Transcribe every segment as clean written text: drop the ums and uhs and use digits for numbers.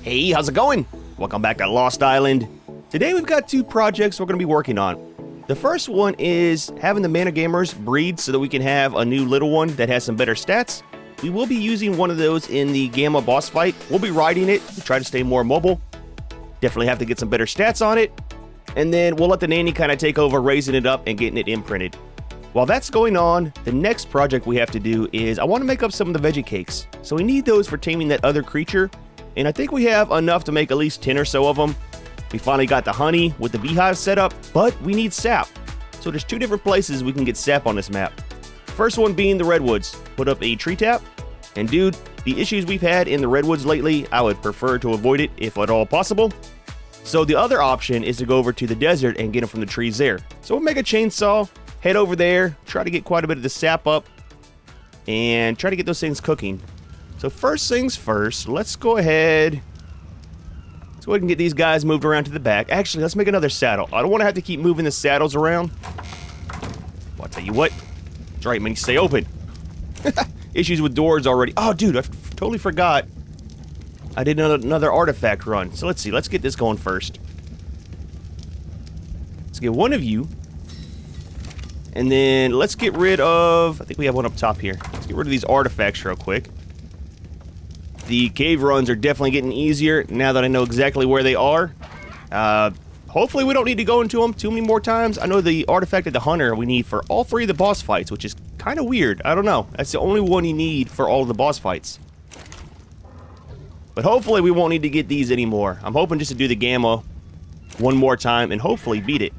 Hey, how's it going? Welcome back to Lost Island. Today we've got two projects we're going to be working on. The first one is having the Mana Gamers breed so that we can have a new little one that has some better stats. We will be using one of those in the Gamma boss fight. We'll be riding it to try to stay more mobile. Definitely have to get some better stats on it. And then we'll let the nanny kind of take over raising it up and getting it imprinted. While that's going on, the next project we have to do is I want to make up some of the veggie cakes. So we need those for taming that other creature. And I think we have enough to make at least 10 or so of them. We finally got the honey with the beehive set up, but we need sap. So there's two different places we can get sap on this map. First one being the redwoods. Put up a tree tap. And dude, the issues we've had in the redwoods lately, I would prefer to avoid it if at all possible. So the other option is to go over to the desert and get them from the trees there. So we'll make a chainsaw, head over there, try to get quite a bit of the sap up, and try to get those things cooking. So first things first, let's go ahead and get these guys moved around to the back. Actually, let's make another saddle. I don't want to have to keep moving the saddles around. Well, I'll tell you what. That's right, man, you stay open. Issues with doors already. Oh, dude, I totally forgot. I did another artifact run. So let's see, let's get this going first. Let's get one of you. And then let's get rid of, I think we have one up top here. Let's get rid of these artifacts real quick. The cave runs are definitely getting easier now that I know exactly where they are. Hopefully we don't need to go into them too many more times. I know the artifact of the hunter we need for all three of the boss fights, which is kind of weird. I don't know. That's the only one you need for all of the boss fights. But hopefully we won't need to get these anymore. I'm hoping just to do the Gamma one more time and hopefully beat it.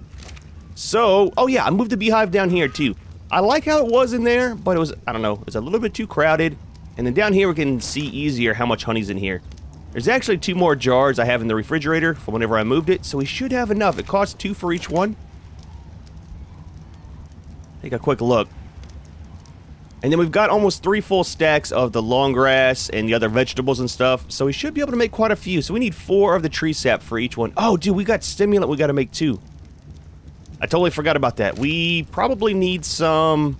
So, oh yeah, I moved the beehive down here too. I like how it was in there, but it was, I don't know, it was a little bit too crowded. And then down here we can see easier how much honey's in here. There's actually 2 more jars I have in the refrigerator from whenever I moved it, so we should have enough. It costs 2 for each one. Take a quick look. And then we've got almost 3 full stacks of the long grass and the other vegetables and stuff, so we should be able to make quite a few. So we need 4 of the tree sap for each one. Oh, dude, we got stimulant we got to make too. I totally forgot about that. We probably need some...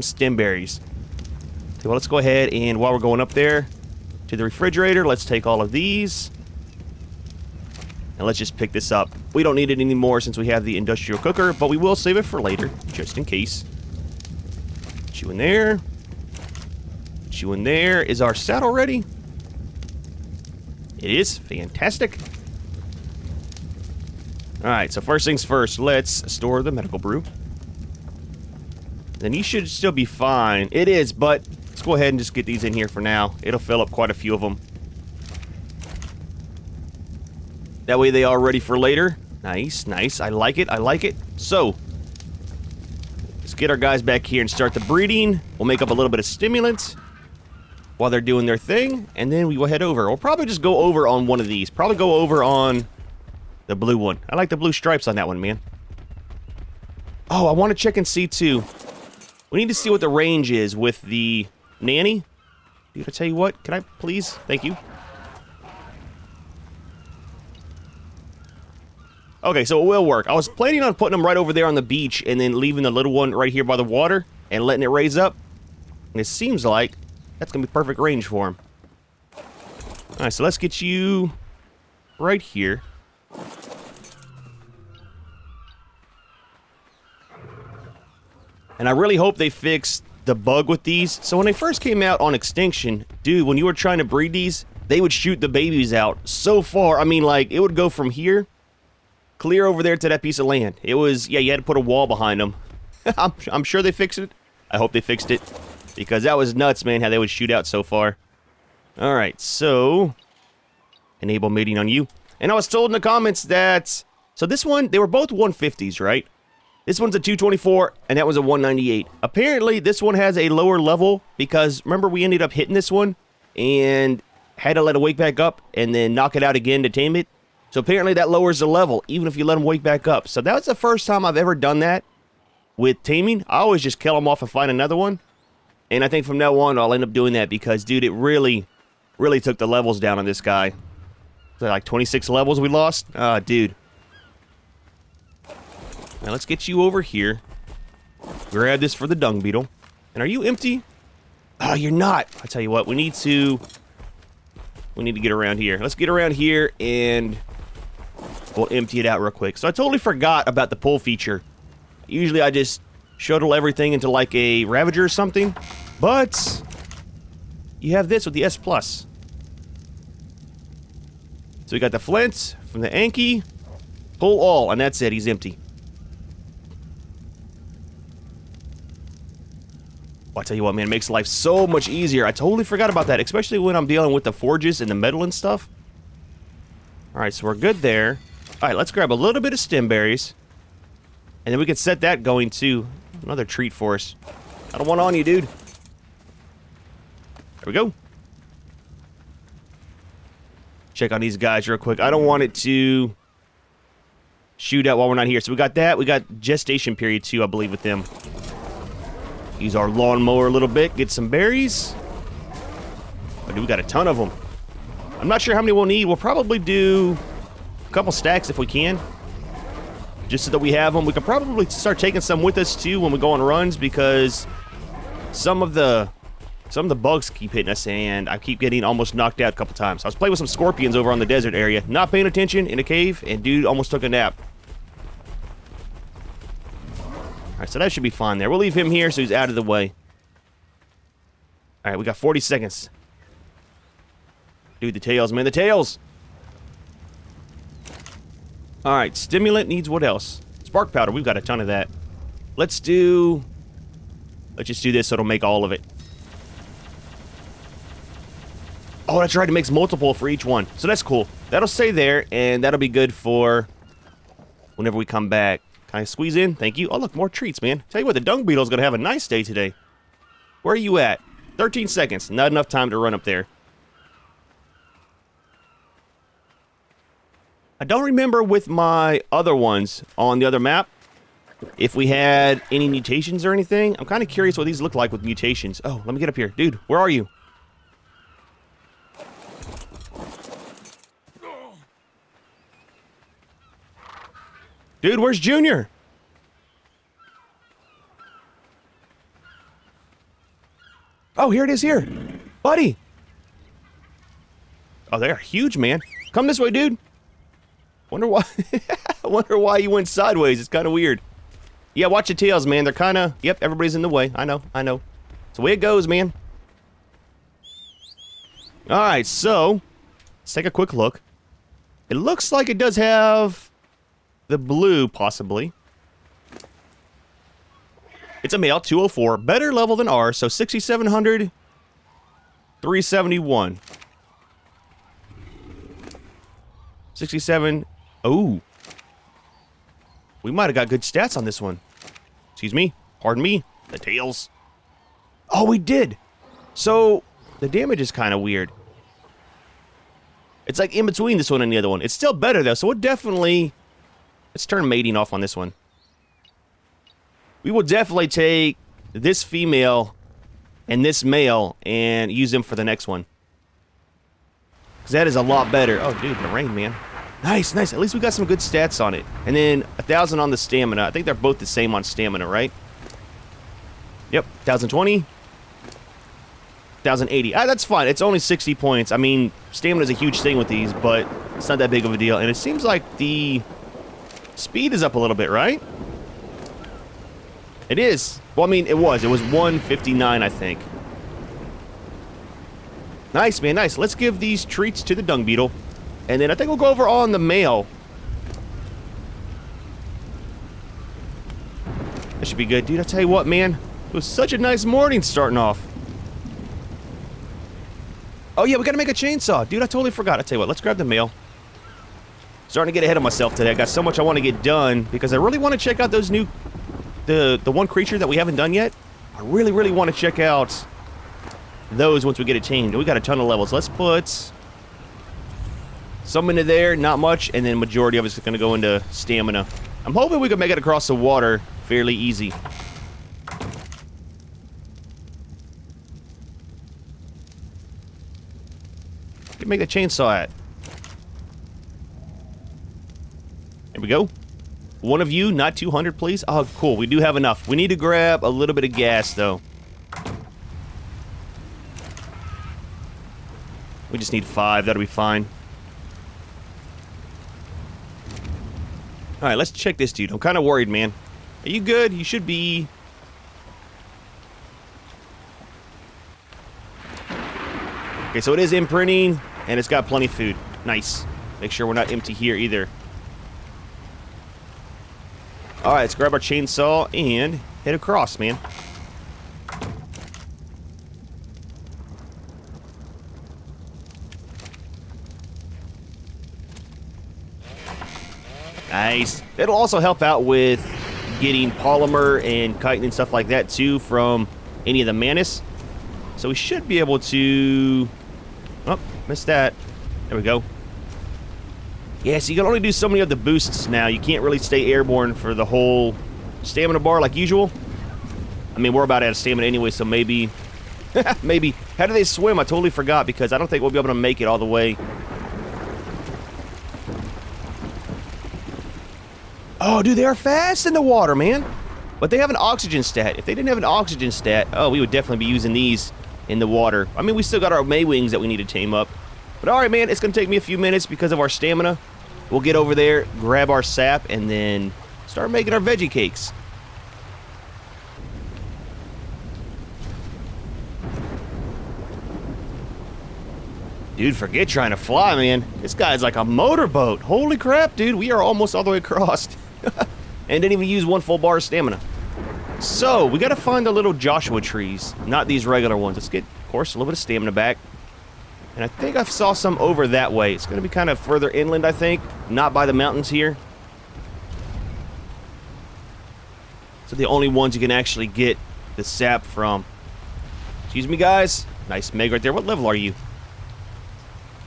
stem berries. Okay, well, let's go ahead and while we're going up there to the refrigerator, let's take all of these. And let's just pick this up. We don't need it anymore since we have the industrial cooker, but we will save it for later, just in case. Put you in there. Put you in there. Is our saddle ready? It is. Fantastic. Alright, so first things first, let's store the medical brew. Then you should still be fine. It is, but let's go ahead and just get these in here for now. It'll fill up quite a few of them. That way they are ready for later. Nice, nice. I like it, I like it. So, let's get our guys back here and start the breeding. We'll make up a little bit of stimulant while they're doing their thing, and then we will head over. We'll probably just go over on one of these. Probably go over on the blue one. I like the blue stripes on that one, man. Oh, I want to check and see, too. We need to see what the range is with the nanny. Dude, I tell you what, can I please? Thank you. Okay, so it will work. I was planning on putting them right over there on the beach and then leaving the little one right here by the water and letting it raise up. And it seems like that's going to be perfect range for him. Alright, so let's get you right here. And I really hope they fix the bug with these. So when they first came out on Extinction, dude, when you were trying to breed these, they would shoot the babies out so far. I mean, like, it would go from here, clear over there to that piece of land. It was, yeah, you had to put a wall behind them. I'm sure they fixed it. I hope they fixed it. Because that was nuts, man, how they would shoot out so far. Alright, so... enable mating on you. And I was told in the comments that... so this one, they were both 150s, right? This one's a 224, and that was a 198. Apparently, this one has a lower level, because remember we ended up hitting this one, and had to let it wake back up, and then knock it out again to tame it. So apparently that lowers the level, even if you let them wake back up. So that was the first time I've ever done that with taming. I always just kill them off and find another one. And I think from now on, I'll end up doing that, because, dude, it really took the levels down on this guy. Was that like 26 levels we lost? Ah, dude. Now let's get you over here. Grab this for the dung beetle. And are you empty? Oh, you're not. I tell you what, we need to get around here. Let's get around here and we'll empty it out real quick. So I totally forgot about the pull feature. Usually I just shuttle everything into like a Ravager or something, but you have this with the S+. So we got the flint from the Anki, pull all, and that's it, he's empty. Well, I tell you what, man, it makes life so much easier. I totally forgot about that, especially when I'm dealing with the forges and the metal and stuff. Alright, so we're good there. Alright, let's grab a little bit of stem berries. And then we can set that going too. Another treat for us. I don't want on you, dude. There we go. Check on these guys real quick. I don't want it to shoot out while we're not here. So we got that. We got gestation period too, I believe, with them. Use our lawnmower a little bit. Get some berries. Oh, dude, we got a ton of them. I'm not sure how many we'll need. We'll probably do a couple stacks if we can. Just so that we have them. We could probably start taking some with us too when we go on runs, because some of the bugs keep hitting us and I keep getting almost knocked out a couple times. I was playing with some scorpions over on the desert area, not paying attention in a cave, and dude almost took a nap. Alright, so that should be fine there. We'll leave him here so he's out of the way. Alright, we got 40 seconds. Dude, the tails, man, the tails! Alright, stimulant needs what else? Spark powder, we've got a ton of that. Let's just do this so it'll make all of it. Oh, that's right, it makes multiple for each one. So that's cool. That'll stay there, and that'll be good for whenever we come back. Can I squeeze in? Thank you. Oh, look, more treats, man. Tell you what, the dung beetle's gonna have a nice day today. Where are you at? 13 seconds. Not enough time to run up there. I don't remember with my other ones on the other map if we had any mutations or anything. I'm kind of curious what these look like with mutations. Oh, let me get up here. Dude, where are you? Dude, where's Junior? Oh, here it is here. Buddy. Oh, they're huge, man. Come this way, dude. Wonder why I wonder why you went sideways. It's kind of weird. Yeah, watch your tails, man. They're kind of... Yep, everybody's in the way. I know. It's the way it goes, man. Alright, so... let's take a quick look. It looks like it does have... the blue, possibly. It's a male, 204. Better level than ours, so 6,700... 371. 67... oh. We might have got good stats on this one. Excuse me. Pardon me. The tails. Oh, we did. So, the damage is kind of weird. It's like in between this one and the other one. It's still better, though, so we'll definitely... let's turn mating off on this one. We will definitely take this female and this male and use them for the next one. Because that is a lot better. Oh, dude, the rain, man. Nice, nice. At least we got some good stats on it. And then 1,000 on the stamina. I think they're both the same on stamina, right? Yep, 1,020. 1,080. Ah, that's fine. It's only 60 points. I mean, stamina is a huge thing with these, but it's not that big of a deal. And it seems like the speed is up a little bit, right? It is. Well, I mean, it was. It was 159, I think. Nice, man, nice. Let's give these treats to the dung beetle. And then I think we'll go over on the male. That should be good. Dude, I tell you what, man. It was such a nice morning starting off. Oh, yeah, we gotta make a chainsaw. Dude, I totally forgot. I tell you what, let's grab the male. Starting to get ahead of myself today. I got so much I want to get done because I really want to check out those new... the one creature that we haven't done yet. I really, really want to check out those once we get it tamed. We got a ton of levels. Let's put some into there, not much, and then majority of it's going to go into stamina. I'm hoping we can make it across the water fairly easy. Can make the chainsaw at. There we go. One of you, not 200, please. Oh, cool. We do have enough. We need to grab a little bit of gas, though. We just need 5. That'll be fine. Alright, let's check this dude. I'm kind of worried, man. Are you good? You should be... Okay, so it is imprinting, and it's got plenty of food. Nice. Make sure we're not empty here either. Alright, let's grab our chainsaw and head across, man. Nice. It'll also help out with getting polymer and chitin and stuff like that too from any of the Mantis. So we should be able to... Oh, missed that. There we go. Yeah, so you can only do so many of the boosts now. You can't really stay airborne for the whole stamina bar like usual. I mean, we're about out of stamina anyway, so maybe... maybe. How do they swim? I totally forgot because I don't think we'll be able to make it all the way. Oh, dude, they are fast in the water, man. But they have an oxygen stat. If they didn't have an oxygen stat, oh, we would definitely be using these in the water. I mean, we still got our Maywings that we need to tame up. But alright, man, it's going to take me a few minutes because of our stamina. We'll get over there, grab our sap, and then start making our veggie cakes. Dude, forget trying to fly, man. This guy's like a motorboat. Holy crap, dude. We are almost all the way across. And didn't even use 1 full bar of stamina. So, we got to find the little Joshua trees, not these regular ones. Let's get, of course, a little bit of stamina back. And I think I saw some over that way. It's going to be kind of further inland, I think. Not by the mountains here. So the only ones you can actually get the sap from. Excuse me, guys. Nice Meg right there. What level are you?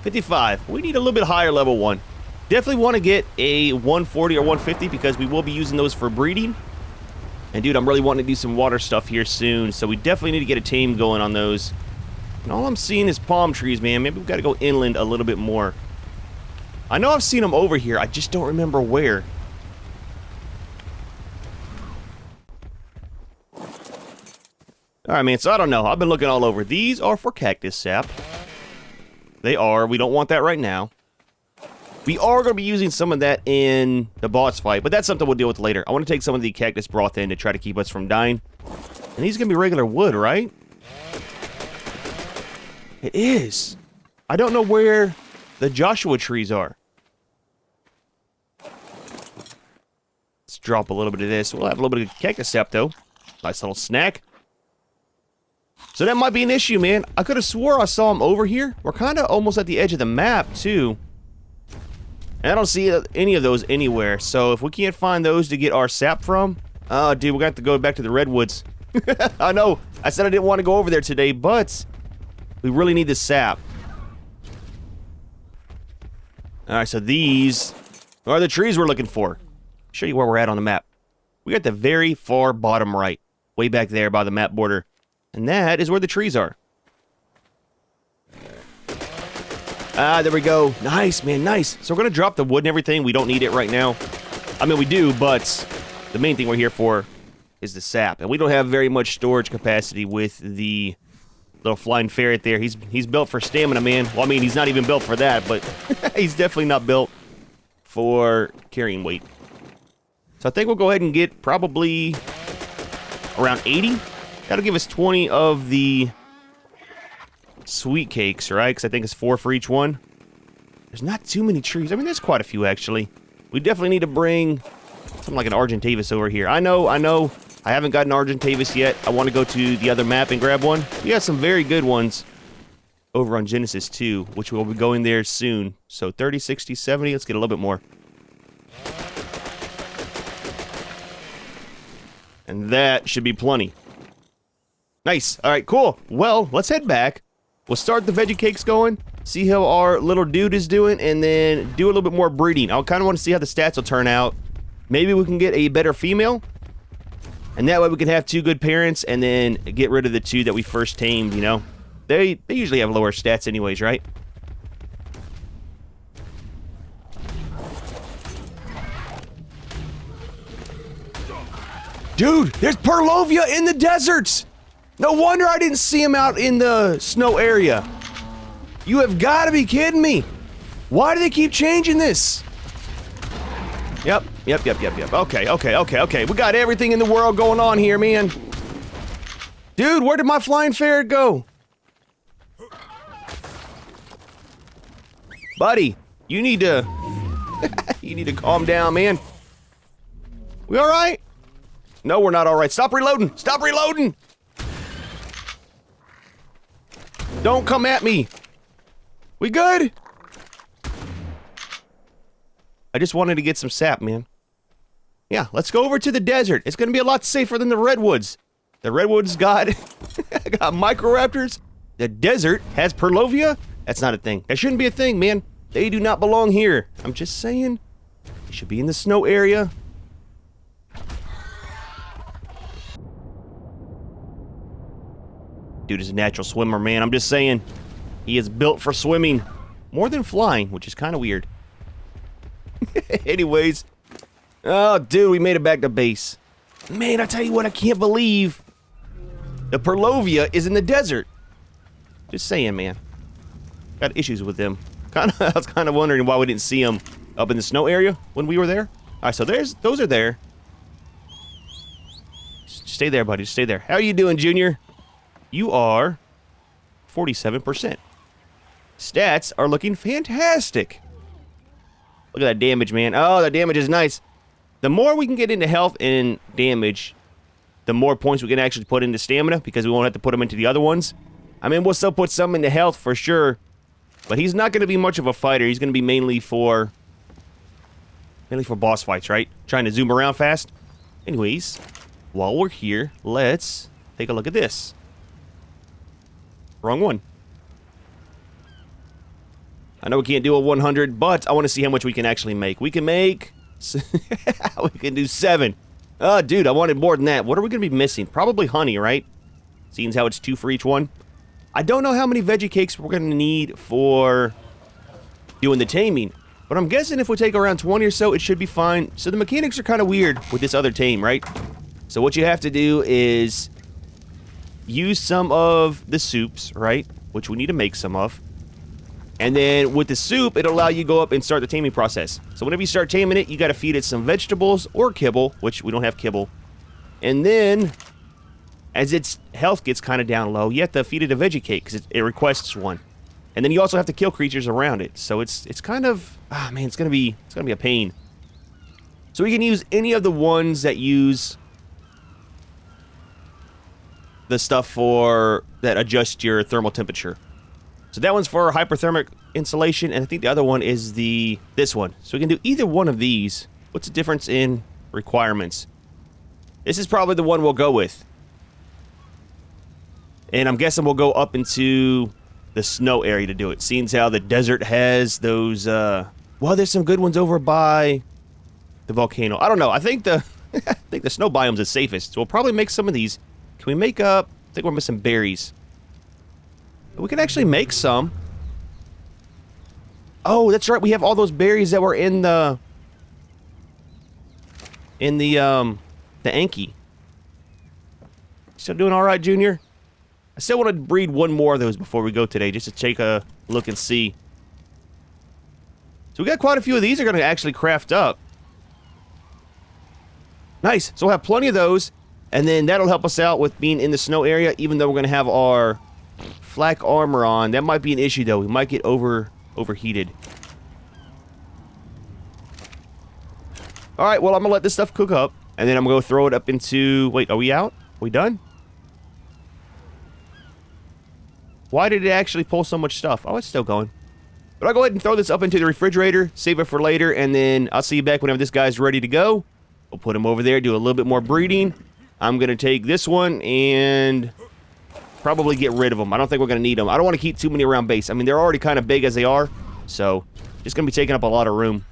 55. We need a little bit higher level one. Definitely want to get a 140 or 150 because we will be using those for breeding. And dude, I'm really wanting to do some water stuff here soon. So we definitely need to get a tame going on those. And all I'm seeing is palm trees, man. Maybe we've got to go inland a little bit more. I know I've seen them over here. I just don't remember where. Alright, man. So I don't know. I've been looking all over. These are for cactus sap. They are. We don't want that right now. We are going to be using some of that in the boss fight, but that's something we'll deal with later. I want to take some of the cactus broth in to try to keep us from dying. And these are going to be regular wood, right? It is. I don't know where the Joshua trees are. Let's drop a little bit of this. We'll have a little bit of cactus sap, though. Nice little snack. So that might be an issue, man. I could have swore I saw them over here. We're kind of almost at the edge of the map, too. And I don't see any of those anywhere. So if we can't find those to get our sap from, oh, dude, we're going to have to go back to the redwoods. I know. I said I didn't want to go over there today, but we really need the sap. Alright, so these are the trees we're looking for. Show you where we're at on the map. We're at the very far bottom right. Way back there by the map border. And that is where the trees are. Ah, there we go. Nice, man, nice. So we're going to drop the wood and everything. We don't need it right now. I mean, we do, but the main thing we're here for is the sap. And we don't have very much storage capacity with the little flying ferret there. He's built for stamina, man. Well, I mean, he's not even built for that, but he's definitely not built for carrying weight. So I think we'll go ahead and get probably around 80. That'll give us 20 of the sweet cakes, right? Because I think it's 4 for each one. There's not too many trees. I mean, there's quite a few, actually. We definitely need to bring something like an Argentavis over here. I know. I haven't got an Argentavis yet. I want to go to the other map and grab one. We got some very good ones over on Genesis 2, which we'll be going there soon. So 30, 60, 70. Let's get a little bit more. And that should be plenty. Nice. All right, cool. Well, let's head back. We'll start the veggie cakes going, see how our little dude is doing, and then do a little bit more breeding. I kind of want to see how the stats will turn out. Maybe we can get a better female, and that way we can have 2 good parents, and then get rid of the 2 that we first tamed, you know? They usually have lower stats anyways, right? Dude, there's Purlovia in the deserts! No wonder I didn't see him out in the snow area. You have got to be kidding me. Why do they keep changing this? Yep. Okay. We got everything in the world going on here, man. Dude, where did my flying ferret go? Buddy, you need to... you need to calm down, man. We all right? No, we're not all right. Stop reloading. Stop reloading. Don't come at me. We good? I just wanted to get some sap, man. Yeah, let's go over to the desert. It's gonna be a lot safer than the redwoods. The redwoods got got microraptors. The desert has Purlovia. That's not a thing. That shouldn't be a thing, man. They do not belong here. I'm just saying. They should be in the snow area. Dude is a natural swimmer, man. I'm just saying. He is built for swimming. More than flying, which is kind of weird. Anyways. Oh, dude, we made it back to base. Man, I tell you what, I can't believe the Purlovia is in the desert. Just saying, man. Got issues with them. I was kind of wondering why we didn't see them up in the snow area when we were there. All right, so those are there. Stay there, buddy. Stay there. How are you doing, Junior? You are 47%. Stats are looking fantastic. Look at that damage, man. Oh, that damage is nice. The more we can get into health and damage, the more points we can actually put into stamina, because we won't have to put them into the other ones. I mean, we'll still put some into health for sure, but he's not going to be much of a fighter. He's going to be mainly for boss fights, right? Trying to zoom around fast. Anyways, while we're here, let's take a look at this. Wrong one. I know we can't do a 100, but I want to see how much we can actually make. We can make... we can do 7. Oh, dude, I wanted more than that. What are we going to be missing? Probably honey, right? Seeing as how it's 2 for each one. I don't know how many veggie cakes we're going to need for doing the taming, but I'm guessing if we take around 20 or so, it should be fine. So the mechanics are kind of weird with this other tame, right? So what you have to do is use some of the soups, right? Which we need to make some of. And then with the soup, it'll allow you to go up and start the taming process. So whenever you start taming it, you got to feed it some vegetables or kibble, which we don't have kibble. And then, as its health gets kind of down low, you have to feed it a veggie cake because it requests one. And then you also have to kill creatures around it. So it's kind of, man, it's gonna be a pain. So we can use any of the ones that use the stuff for that adjust your thermal temperature. So that one's for hyperthermic insulation, and I think the other one is this one. So we can do either one of these. What's the difference in requirements? This is probably the one we'll go with. And I'm guessing we'll go up into the snow area to do it. Seeing as how the desert has those, well, there's some good ones over by the volcano. I don't know. I think the snow biome's the safest. So we'll probably make some of these. Can we make up... I think we're missing berries. We can actually make some. Oh, that's right. We have all those berries that were in the Anki. Still doing all right, Junior? I still want to breed one more of those before we go today, just to take a look and see. So we got quite a few of these are going to actually craft up. Nice. So we'll have plenty of those, and then that'll help us out with being in the snow area, even though we're going to have our flak armor on. That might be an issue, though. We might get overheated. Alright, well, I'm going to let this stuff cook up, and then I'm going to go throw it up into... Wait, are we out? Are we done? Why did it actually pull so much stuff? Oh, it's still going. But I'll go ahead and throw this up into the refrigerator, save it for later, and then I'll see you back whenever this guy's ready to go. We'll put him over there, do a little bit more breeding. I'm going to take this one and probably get rid of them. I don't think we're going to need them. I don't want to keep too many around base. I mean, they're already kind of big as they are, so just going to be taking up a lot of room.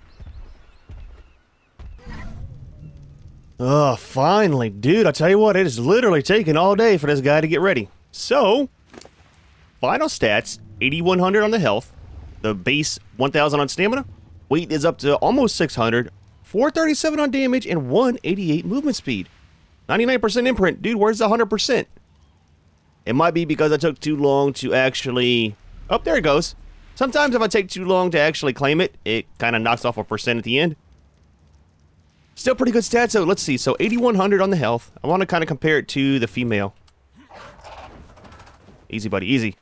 Oh, finally. Dude, I'll tell you what, it is literally taking all day for this guy to get ready. So, final stats, 8,100 on the health, the base 1,000 on stamina, weight is up to almost 600, 437 on damage, and 188 movement speed. 99% imprint. Dude, where's the 100%? It might be because I took too long to actually... Oh, there it goes. Sometimes if I take too long to actually claim it, it kind of knocks off a percent at the end. Still pretty good stats, so let's see. So 8,100 on the health. I want to kind of compare it to the female. Easy, buddy, easy.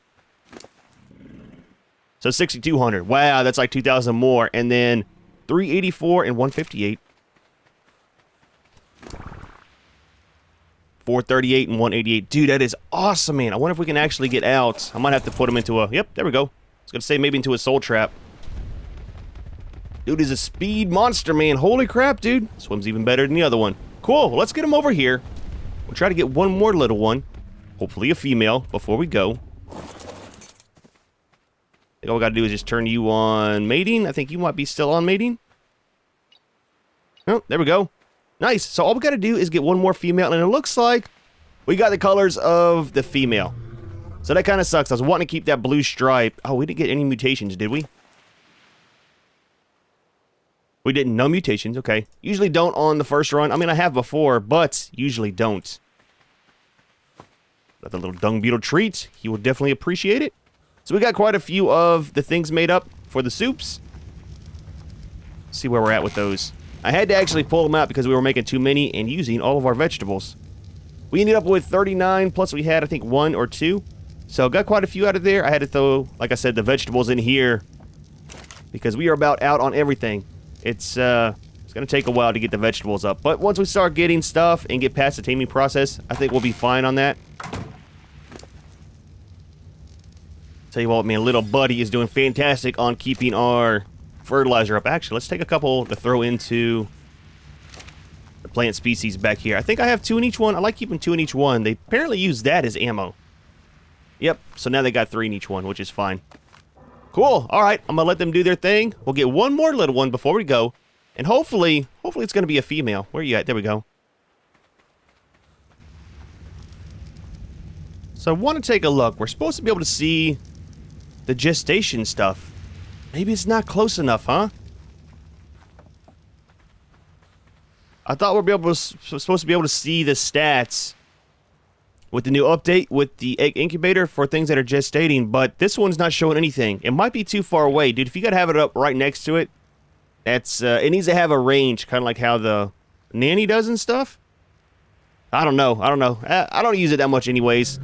So 6,200. Wow, that's like 2,000 more. And then 384 and 158. 438 and 188. Dude, that is awesome, man. I wonder if we can actually get out. I might have to put him into a... Yep, there we go. I was going to say maybe into a soul trap. Dude is a speed monster, man. Holy crap, dude. Swims even better than the other one. Cool. Let's get him over here. We'll try to get one more little one. Hopefully a female before we go. I think all we got to do is just turn you on mating. I think you might be still on mating. Oh, there we go. Nice. So all we got to do is get one more female, and it looks like we got the colors of the female. So that kind of sucks. I was wanting to keep that blue stripe. Oh, we didn't get any mutations, did we? We didn't. No mutations. Okay. Usually don't on the first run. I mean, I have before, but usually don't. Got the little dung beetle treat. He will definitely appreciate it. So we got quite a few of the things made up for the soups. Let's see where we're at with those. I had to actually pull them out because we were making too many and using all of our vegetables. We ended up with 39, plus we had, I think, 1 or 2. So got quite a few out of there. I had to throw, like I said, the vegetables in here because we are about out on everything. It's going to take a while to get the vegetables up. But once we start getting stuff and get past the taming process, I think we'll be fine on that. Tell you what, man, little buddy is doing fantastic on keeping our fertilizer up. Actually, let's take a couple to throw into the plant species back here. I think I have 2 in each one. I like keeping 2 in each one. They apparently use that as ammo. Yep, so now they got 3 in each one, which is fine. Cool. All right, I'm going to let them do their thing. We'll get one more little one before we go. And hopefully it's going to be a female. Where are you at? There we go. So I want to take a look. We're supposed to be able to see the gestation stuff. Maybe it's not close enough, huh? I thought we'd be supposed to be able to see the stats with the new update with the egg incubator for things that are gestating, but this one's not showing anything. It might be too far away, dude. If you gotta have it up right next to it, that's it needs to have a range, kind of like how the nanny does and stuff. I don't know. I don't use it that much, anyways.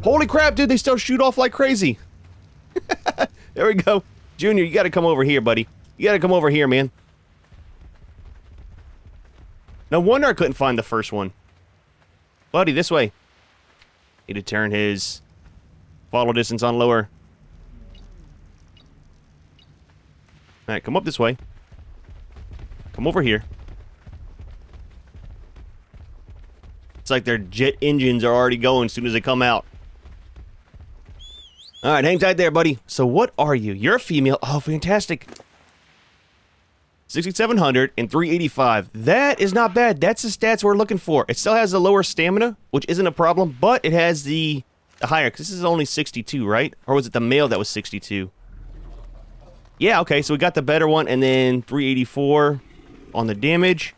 Holy crap, dude! They still shoot off like crazy. There we go. Junior, you gotta come over here, buddy. You gotta come over here, man. No wonder I couldn't find the first one. Buddy, this way. Need to turn his follow distance on lower. Alright, come up this way. Come over here. It's like their jet engines are already going as soon as they come out. Alright, hang tight there, buddy. So what are you? You're a female. Oh, fantastic. 6,700 and 385. That is not bad. That's the stats we're looking for. It still has the lower stamina, which isn't a problem, but it has the higher, because this is only 62, right? Or was it the male that was 62? Yeah, okay, so we got the better one, and then 384 on the damage,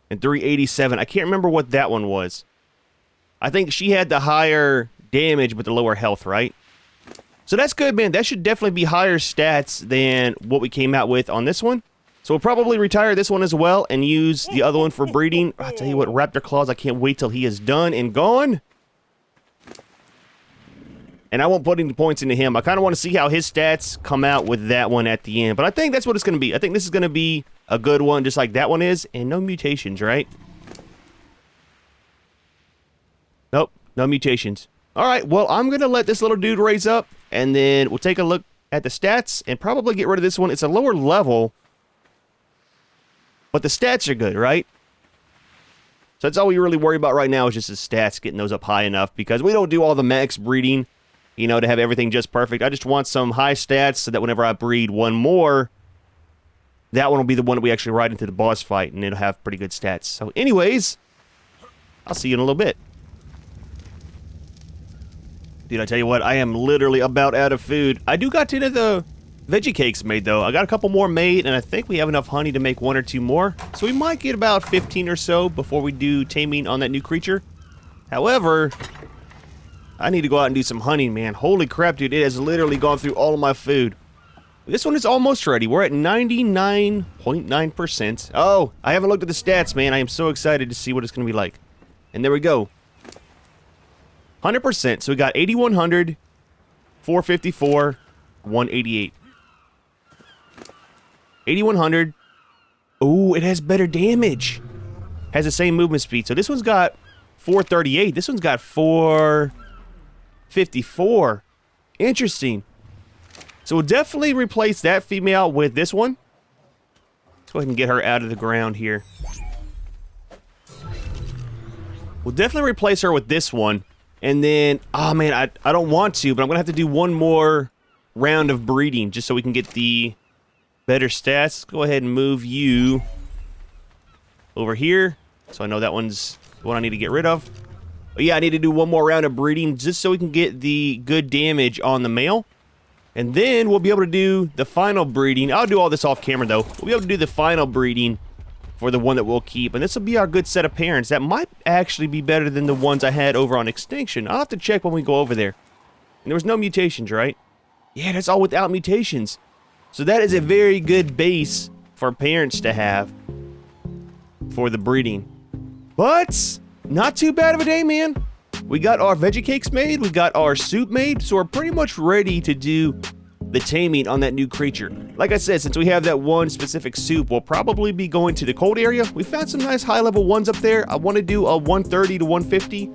and 387. I can't remember what that one was. I think she had the higher damage, but the lower health, right? So that's good, man. That should definitely be higher stats than what we came out with on this one. So we'll probably retire this one as well and use the other one for breeding. I'll tell you what, Raptor Claws, I can't wait till he is done and gone. And I won't put any points into him. I kind of want to see how his stats come out with that one at the end. But I think that's what it's going to be. I think this is going to be a good one, just like that one is. And no mutations, right? Nope, no mutations. All right, well, I'm going to let this little dude raise up. And then we'll take a look at the stats and probably get rid of this one. It's a lower level. But the stats are good, right? So that's all we really worry about right now is just the stats, getting those up high enough. Because we don't do all the max breeding, you know, to have everything just perfect. I just want some high stats so that whenever I breed one more, that one will be the one that we actually ride into the boss fight. And it'll have pretty good stats. So anyways, I'll see you in a little bit. Dude, I tell you what, I am literally about out of food. I do got 10 of the veggie cakes made, though. I got a couple more made, and I think we have enough honey to make 1 or 2 more. So we might get about 15 or so before we do taming on that new creature. However, I need to go out and do some hunting, man. Holy crap, dude. It has literally gone through all of my food. This one is almost ready. We're at 99.9%. Oh, I haven't looked at the stats, man. I am so excited to see what it's going to be like. And there we go. 100%. So we got 8,100, 454, 188. 8,100. Oh, it has better damage. Has the same movement speed. So this one's got 438. This one's got 454. Interesting. So we'll definitely replace that female with this one. Let's go ahead and get her out of the ground here. We'll definitely replace her with this one. And then, oh man, I don't want to, but I'm going to have to do one more round of breeding just so we can get the better stats. Let's go ahead and move you over here. So I know that one's the one I need to get rid of. But yeah, I need to do one more round of breeding just so we can get the good damage on the male. And then we'll be able to do the final breeding. I'll do all this off camera though. We'll be able to do the final breeding for the one that we'll keep. And this will be our good set of parents. That might actually be better than the ones I had over on Extinction. I'll have to check when we go over there. And there was no mutations, right? Yeah, that's all without mutations. So that is a very good base for parents to have for the breeding. But not too bad of a day, man. We got our veggie cakes made, we got our soup made, so we're pretty much ready to do the taming on that new creature. Like I said, since we have that one specific soup, we'll probably be going to the cold area. We found some nice high-level ones up there. I want to do a 130 to 150,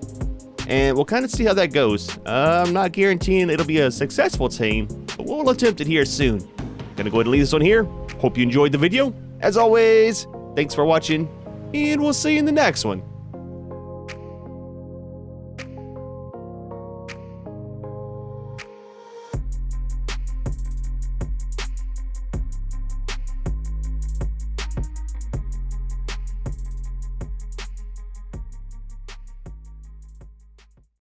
and we'll kind of see how that goes. I'm not guaranteeing it'll be a successful tame, but we'll attempt it here soon. Gonna go ahead and leave this one here. Hope you enjoyed the video. As always, thanks for watching, and we'll see you in the next one.